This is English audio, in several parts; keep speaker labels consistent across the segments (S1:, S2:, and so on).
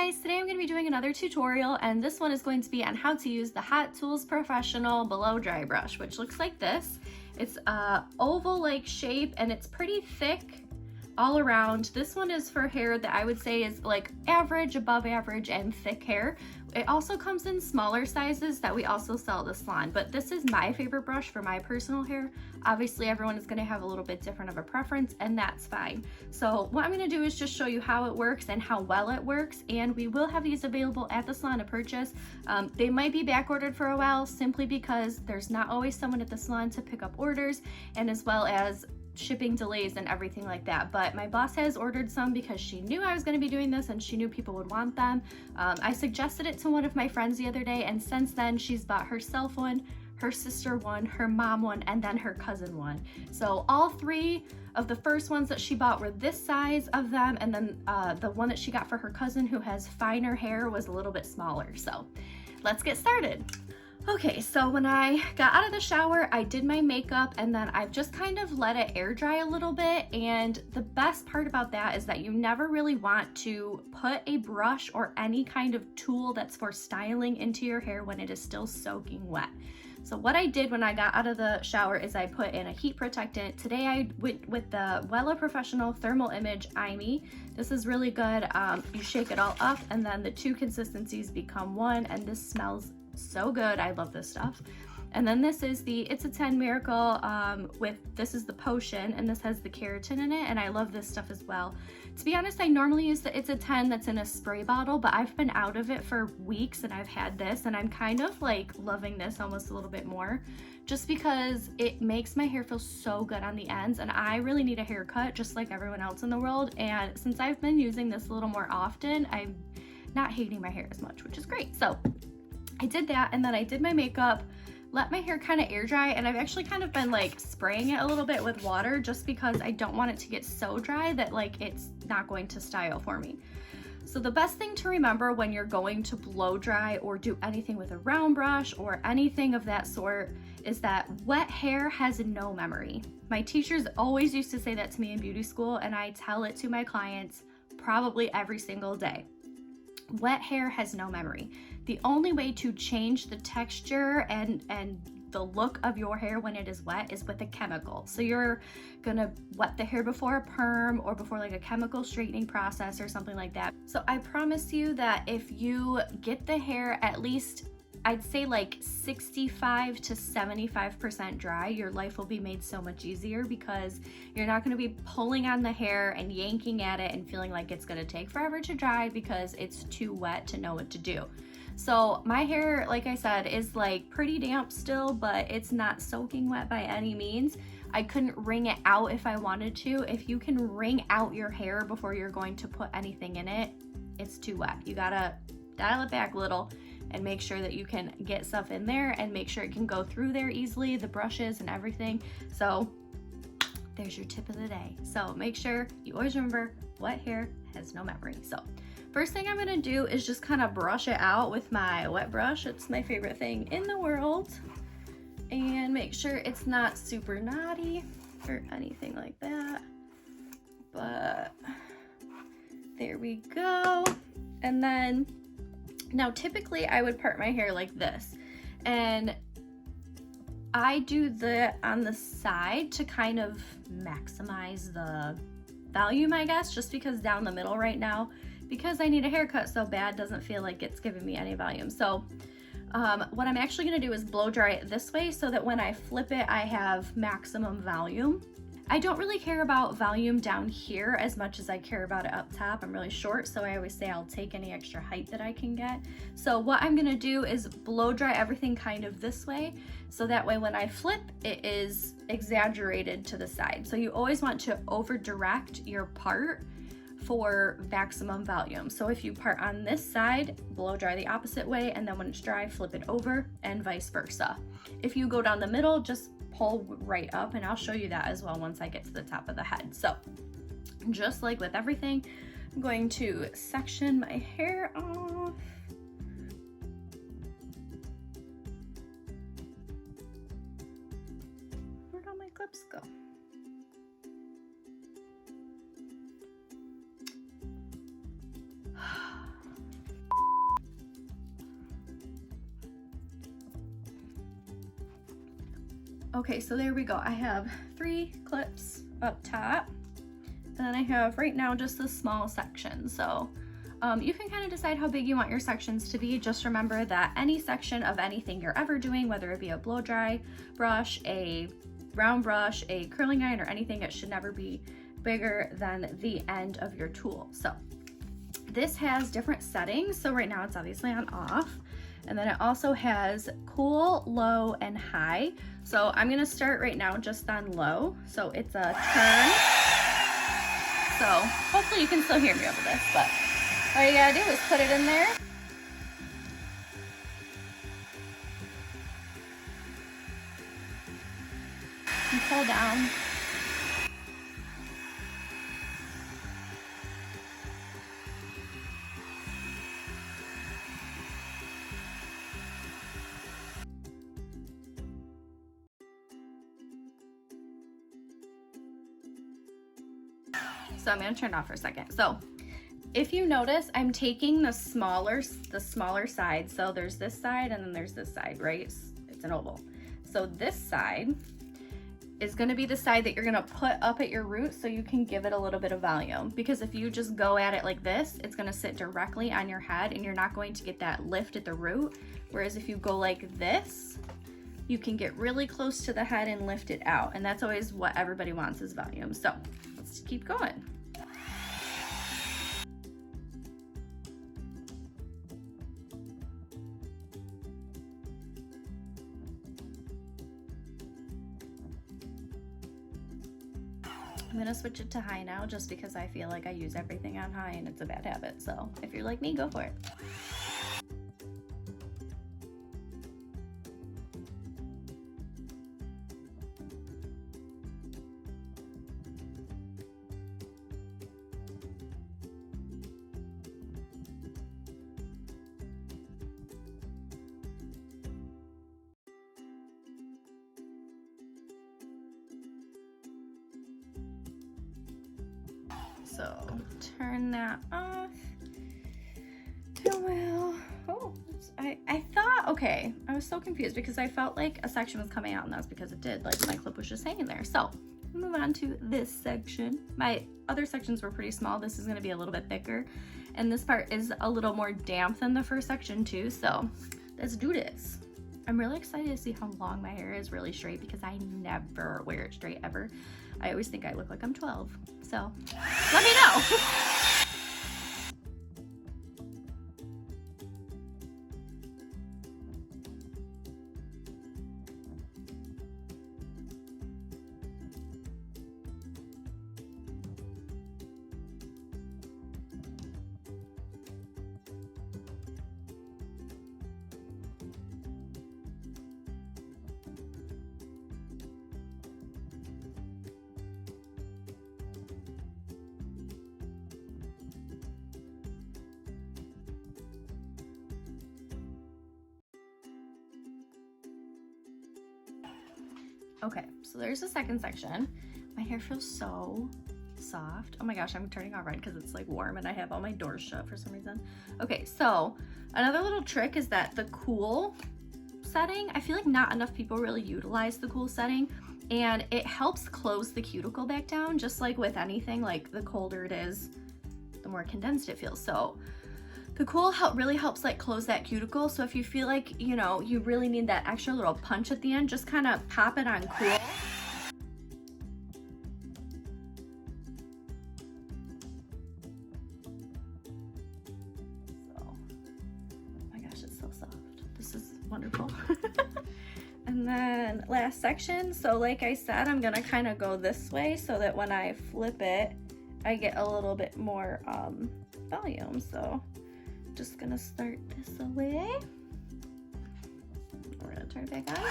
S1: guys, today I'm going to be doing another tutorial, and this one is going to be on how to use the Hot Tools Professional Blow Dry brush, which looks like this. It's a oval-like shape and it's pretty thick all around. This one is for hair that I would say is like average, above average, and thick hair. It also comes in smaller sizes that we also sell at the salon, but this is my favorite brush for my personal hair. Obviously everyone is going to have a little bit different of a preference, and that's fine. So what I'm going to do is just show you how it works and how well it works, and we will have these available at the salon to purchase. They might be back ordered for a while simply because there's not always someone at the salon to pick up orders, and as well as shipping delays and everything like that. But my boss has ordered some because she knew I was going to be doing this and she knew people would want them. I suggested it to one of my friends the other day, and since then she's bought herself one, her sister one, her mom one, and then her cousin one. So all three of the first ones that she bought were this size of them, and then the one that she got for her cousin who has finer hair was a little bit smaller. So let's get started. Okay, so when I got out of the shower, I did my makeup, and then I've just kind of let it air dry a little bit. And the best part about that is that you never really want to put a brush or any kind of tool that's for styling into your hair when it is still soaking wet. So what I did when I got out of the shower is I put in a heat protectant. Today I went with the Wella Professional Thermal Image IME. This is really good. You shake it all up and then the two consistencies become one, and this smells so good. I love this stuff. And then this is the It's a 10 Miracle this is the potion, and this has the keratin in it, and I love this stuff as well. To be honest, I normally use the It's a 10 that's in a spray bottle, but I've been out of it for weeks and I've had this, and I'm kind of like loving this almost a little bit more just because it makes my hair feel so good on the ends, and I really need a haircut just like everyone else in the world. And since I've been using this a little more often, I'm not hating my hair as much, which is great. So I did that, and then I did my makeup, let my hair kind of air dry, and I've actually kind of been like spraying it a little bit with water just because I don't want it to get so dry that like it's not going to style for me. So the best thing to remember when you're going to blow dry or do anything with a round brush or anything of that sort is that wet hair has no memory. My teachers always used to say that to me in beauty school, and I tell it to my clients probably every single day. Wet hair has no memory. The only way to change the texture and the look of your hair when it is wet is with a chemical. So you're gonna wet the hair before a perm or before like a chemical straightening process or something like that. So I promise you that if you get the hair at least, I'd say like 65 to 75% dry, your life will be made so much easier because you're not going to be pulling on the hair and yanking at it and feeling like it's going to take forever to dry because it's too wet to know what to do. So my hair, like I said, is like pretty damp still, but it's not soaking wet by any means. I couldn't wring it out if I wanted to. If you can wring out your hair before you're going to put anything in it, it's too wet. You gotta dial it back a little and make sure that you can get stuff in there and make sure it can go through there easily, the brushes and everything. So there's your tip of the day. So make sure you always remember wet hair has no memory. So first thing I'm gonna do is just kind of brush it out with my wet brush. It's my favorite thing in the world. And make sure it's not super knotty or anything like that. But there we go. And then now typically I would part my hair like this, and I do the on the side to kind of maximize the volume, I guess, just because down the middle right now, because I need a haircut so bad, doesn't feel like it's giving me any volume. So what I'm actually gonna do is blow dry it this way so that when I flip it, I have maximum volume. I don't really care about volume down here as much as I care about it up top. I'm really short, so I always say I'll take any extra height that I can get. So what I'm gonna do is blow dry everything kind of this way, so that way when I flip, it is exaggerated to the side. So you always want to over direct your part for maximum volume. So if you part on this side, blow dry the opposite way, and then when it's dry, flip it over, and vice versa. If you go down the middle, just pull right up, and I'll show you that as well once I get to the top of the head. So just like with everything, I'm going to section my hair off. Where'd all my clips go? Okay, so there we go. I have 3 clips up top, and then I have right now just a small section. So you can kind of decide how big you want your sections to be. Just remember that any section of anything you're ever doing, whether it be a blow dry brush, a round brush, a curling iron, or anything, it should never be bigger than the end of your tool. So this has different settings. So right now it's obviously on off. And then it also has cool, low, and high. So I'm gonna start right now just on low. So it's a turn. So hopefully you can still hear me over this, but all you gotta do is put it in there. And pull down. So I'm gonna turn it off for a second. So if you notice, I'm taking the smaller side. So there's this side and then there's this side, right? It's an oval. So this side is gonna be the side that you're gonna put up at your root so you can give it a little bit of volume. Because if you just go at it like this, it's gonna sit directly on your head and you're not going to get that lift at the root. Whereas if you go like this, you can get really close to the head and lift it out. And that's always what everybody wants, is volume. So let's keep going. I'm gonna switch it to high now just because I feel like I use everything on high and it's a bad habit. So if you're like me, go for it. So turn that off. I thought, okay, I was so confused because I felt like a section was coming out and that's because it did, like my clip was just hanging there. So move on to this section. My other sections were pretty small. This is gonna be a little bit thicker. And this part is a little more damp than the first section too. So let's do this. I'm really excited to see how long my hair is really straight because I never wear it straight ever. I always think I look like I'm 12. So let me know. Okay, so there's the second section. My hair feels so soft. Oh my gosh, I'm turning all red because it's like warm and I have all my doors shut for some reason. Okay, so another little trick is that the cool setting, I feel like not enough people really utilize the cool setting, and it helps close the cuticle back down, just like with anything, like the colder it is, the more condensed it feels. So the cool really helps like close that cuticle. So if you feel like, you know, you really need that extra little punch at the end, just kind of pop it on cool. So, oh my gosh, it's so soft. This is wonderful. And then last section. So like I said, I'm gonna kind of go this way so that when I flip it, I get a little bit more volume. So just gonna start this away. We're gonna turn it back on.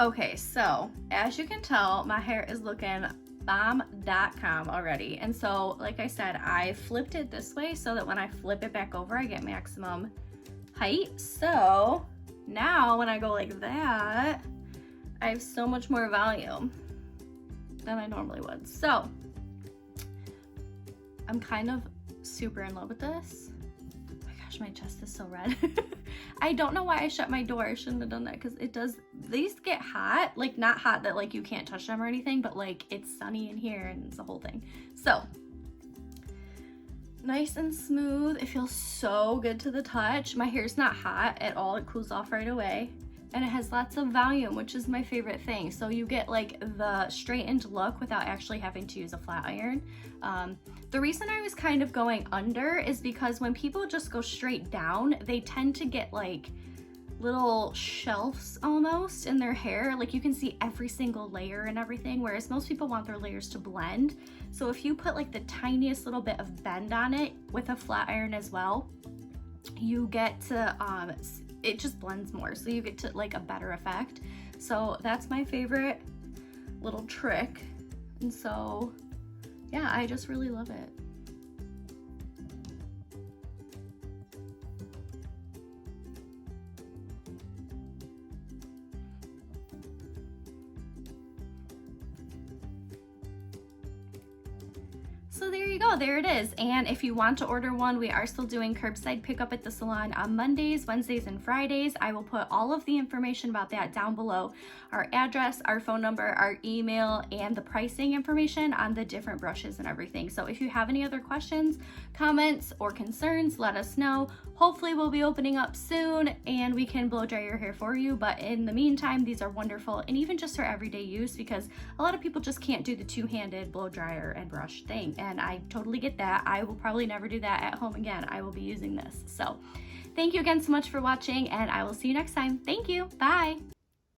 S1: Okay, so as you can tell, my hair is looking bomb.com already. And so, like I said, I flipped it this way so that when I flip it back over, I get maximum height. So now when I go like that, I have so much more volume than I normally would. So I'm kind of super in love with this. Oh my gosh, my chest is so red. I don't know why I shut my door. I shouldn't have done that because it does, these get hot, like not hot that like you can't touch them or anything, but like it's sunny in here and it's the whole thing. So nice and smooth. It feels so good to the touch. My hair's not hot at all. It cools off right away. And it has lots of volume, which is my favorite thing. So you get like the straightened look without actually having to use a flat iron. The reason I was kind of going under is because when people just go straight down, they tend to get like little shelves almost in their hair. Like you can see every single layer and everything, whereas most people want their layers to blend. So if you put like the tiniest little bit of bend on it with a flat iron as well, you get to, it just blends more. So you get to like a better effect. So that's my favorite little trick. And so, yeah, I just really love it. So there you go, there it is. And if you want to order one, we are still doing curbside pickup at the salon on Mondays, Wednesdays, and Fridays. I will put all of the information about that down below. Our address, our phone number, our email, and the pricing information on the different brushes and everything. So if you have any other questions, comments, or concerns, let us know. Hopefully we'll be opening up soon and we can blow dry your hair for you. But in the meantime, these are wonderful and even just for everyday use because a lot of people just can't do the two-handed blow dryer and brush thing. And I totally get that. I will probably never do that at home again. I will be using this. So thank you again so much for watching and I will see you next time. Thank you. Bye.